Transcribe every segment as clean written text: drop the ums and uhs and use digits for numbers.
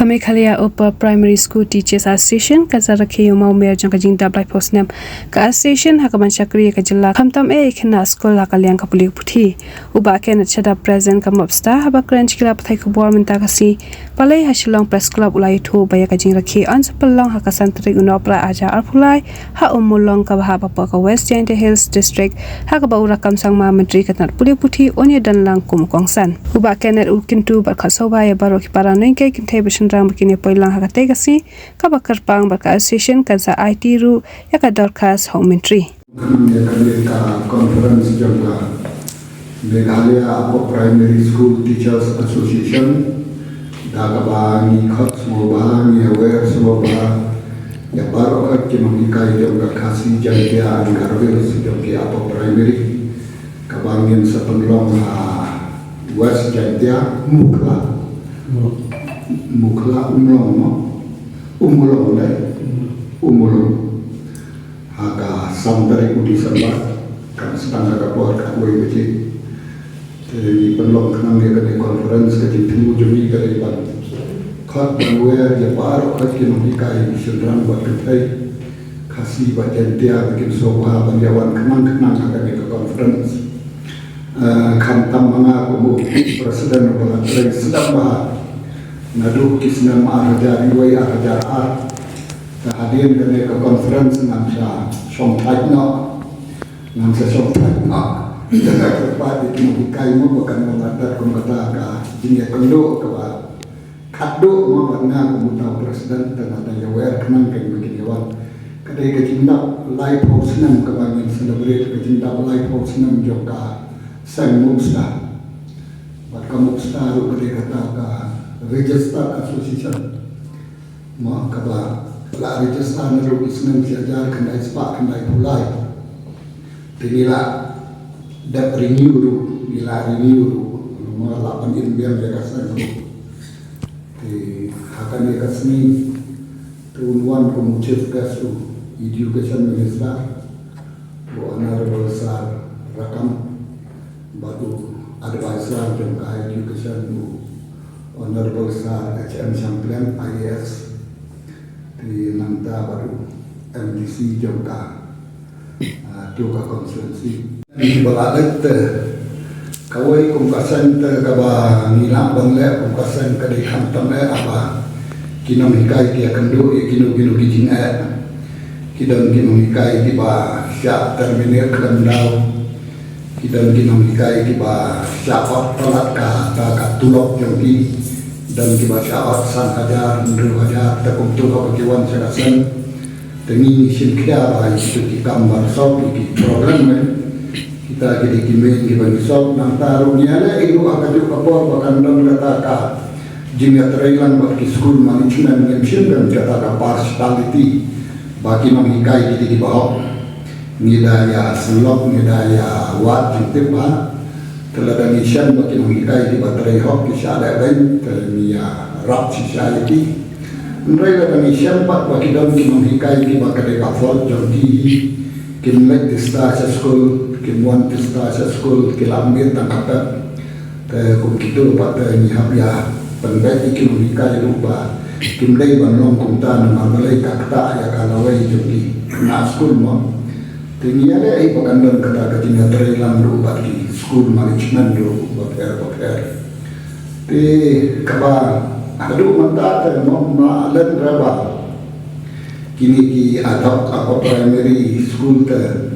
Kamekhalia Upper Primary School Teachers Association Kazarake Yomau Mer Jangkajing Dablai Postnam Ka Association Hakaman Chakri Kajilla Kamtam Kena School Hakaliang Kapuli Puthi Uba Ken Chada Present Kamapsta Habakran Chikila Pathai Kubor Mentakasi Palai Hashilong Press Club Ulai Tu Baya Kajing Raki Ansapalong Hakasantri Unopra Aja Arpulai Ha Umulong Kabaha Paka West Giant Hills District Hakabaura Kamsangma Menteri Katnat Puli Puthi Onya dan Langkum Kongsan Uba Kenet Ulkintu Barkasoba Ya Baroki Paranengke Kintai Rang begini poilang hakategasi kabakar pang baka association kansa IT ru yaka dorkas home mentry ka conference jangka Meghalaya Upper Primary School Teachers Association daga bangi khot semua bangi aware semua bah ya baru kat kemungkinan jangka kasih jangka angkarwil sejangka Upper Primary kabangin sepenglong West jangka mukla umulong haka samdari udi sambat kan setangga kapor kakwe kecil jadi penlong kenang dia kena conference kecil temu jumi kali ban kat banwer ya baru kat kinonikai sedang buat ketai kasih baca dia bikin soha banjawan kenang akan ke conference kantam mengaku presiden berlatih sedang bah Nadu kisna ma'arajar iwai arajar ar hadir kena ke conference ngamsa somtagno dengan kepada kimukai mo bukan mengatar kata ka jinya kendo ka kaddo mo batna kumuta presiden tengah yawer kenang kay beginiwan kadai ke cinta live house nam kabangin celebrate ke cinta live house nam joka sang muksta bat kamuksta ru kadai kata ka register association ma kaba la register na ro isnan siajar kandai spa kandai pulai tinila da renew ro ma la panin biar jaga san ti hakane kasni tuan chief guest education minister honorable sir rakam batu advisor jangka education Honorable Sir HM Champion IAS di Nanta baru MDC Jongka Joka konstitusi di balalet kawai kumkasan kaba nila bangle kumkasan kadai hantam apa kinong hikai dia kendo kino kijing kinong hikai tiba siap terminir kendau kinong hikai tiba siap tolat ka tulok jongki dan kita syarat san hajar, menurut hajar, tak untuk kewajiban serasan dengan sinkia baik itu gambar sop di program kita jadi kimen di bagi sop nang taruhnya lah itu akan juga kapor bahkan dalam kata jika terailan bagi school management mention dan kata partiality bagi menghikai di bawah nidaya selok nidaya wat jentip Teladan Isyan bagi menghikai di baterai hok kisah ada lain termia rap society. Mereka dan Isyan pak bagi dalam menghikai di baterai kafol jadi kimlek tista school kimwan tista school kilamir tangkapan kum kitu pada nyihab ya penbaik menghikai lupa kimlek banong kumta nama malai kakta ya kalawai jadi na school mo. Tinggi ada ibakan dan kata ketinggian terhilang dulu bagi school management dulu bakar. Di kabar aduh mentah malam berapa kini ki adab apa primary school kita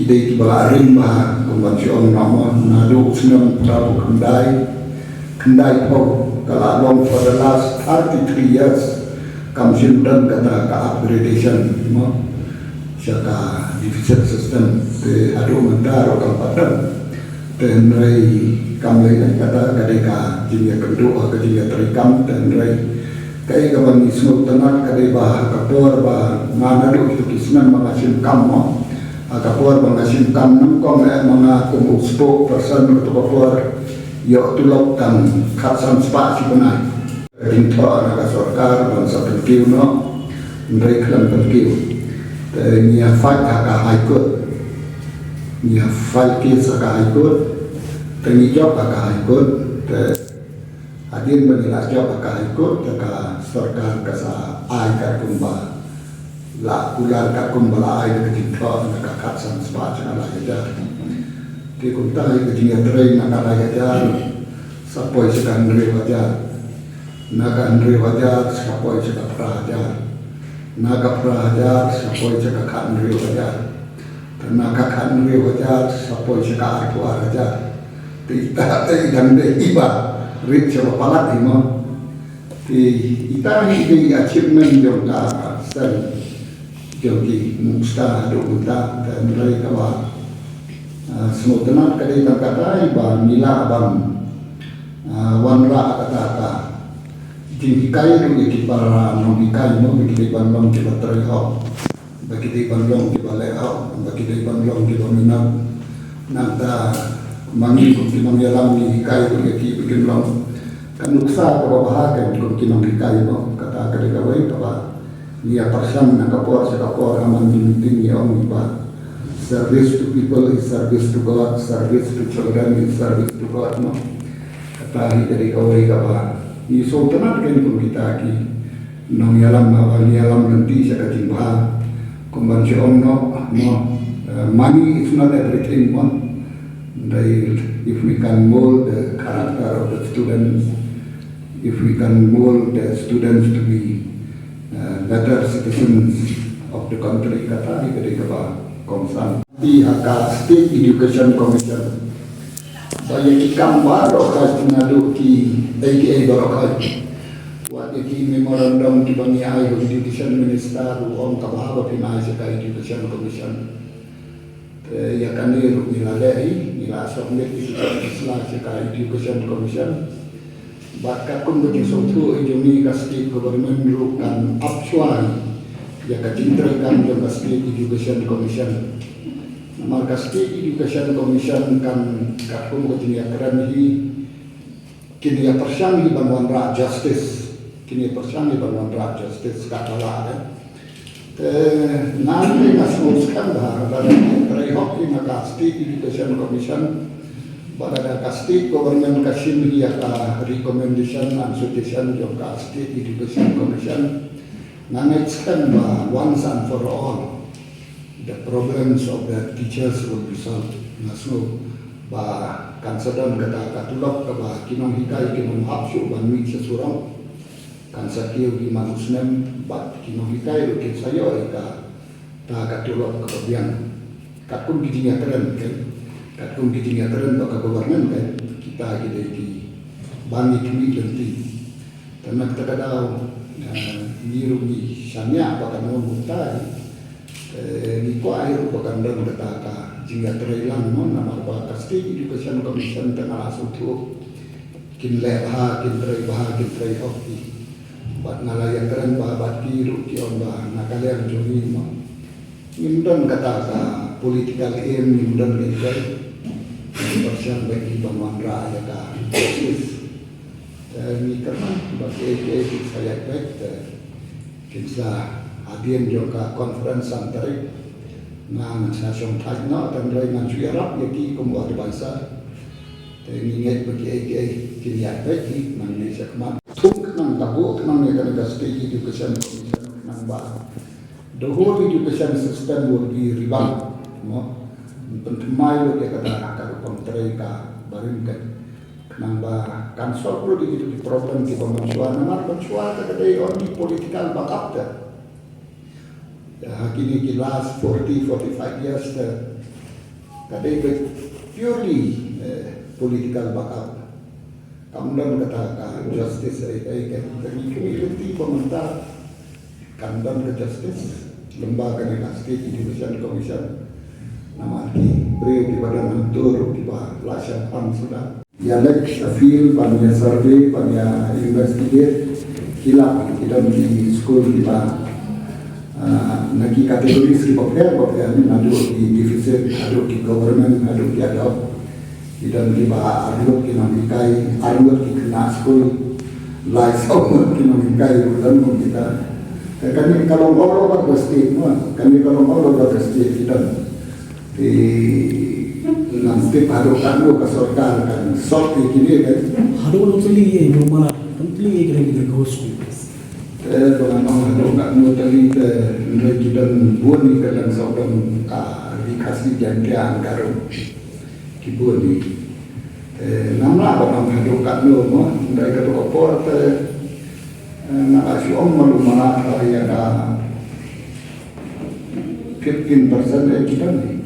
di balarin bah konvension nama nadu senang prabu kendai pau kalau long for the last 33 years kami sudah kata upgradation Syaka division system te adu mandar orang padam dan rai kamlai dan kata kadeka jinya kedua ke jinya terikam dan rai kai kawan ismu tenat kadeba kapor ba mana do itu kisnan mengasim kammo kapor mengasim kam nangkong mga kumus 4% untuk kapor yo tulok dan khatsan spasi benai rinto anak sorkar bangsa penkiu no rai klan penkiu nia fight aka high court nia fight case aka high court tengi job aka high court Adin menilai job akan ikut jika serkar kasa ai kat kumba la ular kat kumba la ai ke tinta nak kat san sebab jangan lagi jar. Di kunta ke jinya train nak lagi jar. Sapoi sekan ndre wajar. Naga ndre wajar sapoi sekan prajar. Naga prajar sapoi sekan kat ndre wajar. Naga kat ndre wajar sapoi sekan artu arajar. Tidak dan iba rich of palat imo ita ini achievement yang ka sel jogi musta do uta dan mereka wa semutna kadai kata ba mila bang wanra kata ka jingkai do ki para no bikai mo ki ban long ki bateri ho bagi di ban long ki balai ho bagi di ban long ki dominam nanta mangi kung kinangyalam ni hikay kung bikin long kan nuksa kababahagan kung kinang hikay mo kata kadagaway kaba niya parsam na kapor sa kapor aman dinitin niya ang iba. Service to people is service to God, service to children is service to God mo kata kadagaway kaba ni so tanat kan kung kita ki nangyalam mawayalam nanti sa kajimbahan kung bansyon no money is not everything mo. If we can mold the character of the students, if we can mold the students to be better citizens of the country, kata ni kedua konsan. Di haka State Education Commission, saya kikam baru kasi ngadu ki AKA baru kasi. Waktu ki memorandum ki bangi Education Minister uang kabahaba pinay sa Education Commission. Ya kami nilalai nila submit isla sa Education Commission bakka kung bagi sotu ejumi ka state government ru kan apsuan ya ka jintra kan yung State Education Commission namar ka State Education Commission kan kung bagi ya kerani kini ya persyang banwan ra justice kini persyang banwan ra justice katala nanti nasmuskan bahwa terihok yang State Education Commission pada State Government Kashmir yang recommendation and suggestion yang State Education Commission mengaitkan bahwa once and for all the problems of the teachers will be solved. Nasu bahwa kan sedang kata katulok bahwa kinong hikai kinong hapsu banwi sesurang kan sakio di manusnem bat kinohikai rukin sayo ika ta katulok kebiang kakun gijinya keren kan kakun gijinya keren baka government kan kita kita di bangi tumi lenti karena kita kadau niru ni sanya baka nombuntai ni ko air baka ndon kata ka jinga trailang mon nama baka State Education Commission tengah langsung tu kin leha kin trai hoki bat nalayan keren bat biru kion bah nakalian joni mo imdan kata ka political aim imdan legal persian bagi bangunan raya ka ni karena bagi saya baik kita hadirin juga conference antara nang nasional tagna dan dengan Arab yaki kumbuat bangsa ini ingat bagi kini baik nang Malaysia kemana nang tabu nang negara State Education Commission nang ba the whole education system will be revamped no pentemai lo dia kata kalau kontrai ka barin kan nang ba kan solve di problem di pembangunan nama pembangunan kata only political backup kini ki last 40-45 years kadai purely political backup kamdan kata justice ay community pemerintah kamdan ke justice lembaga ni State Education Commission nama ki beliau di badan mentur di bawah lasan pam sudah ya next field panya survey panya investigate hilap kita di school di bawah nagi kategori si bopel ni adu di deficit adu di government adu di adop dan di bawah adu di namikai adu di kena school life of di namikai bulan kita kami kalau orang bersih kami kalau orang bersih kita Thì làm tiếp harukan lo kasorkan kan sort kini kan. Harukan tali yang malah tali yang kita gosku. Dengan harukan lo tali ke nejidan buani kadang seorang dikasih janjian karo kibuni. Namlah orang harukan lo mah mereka tu kopor nak asyik malu malah yang 15% kita ni.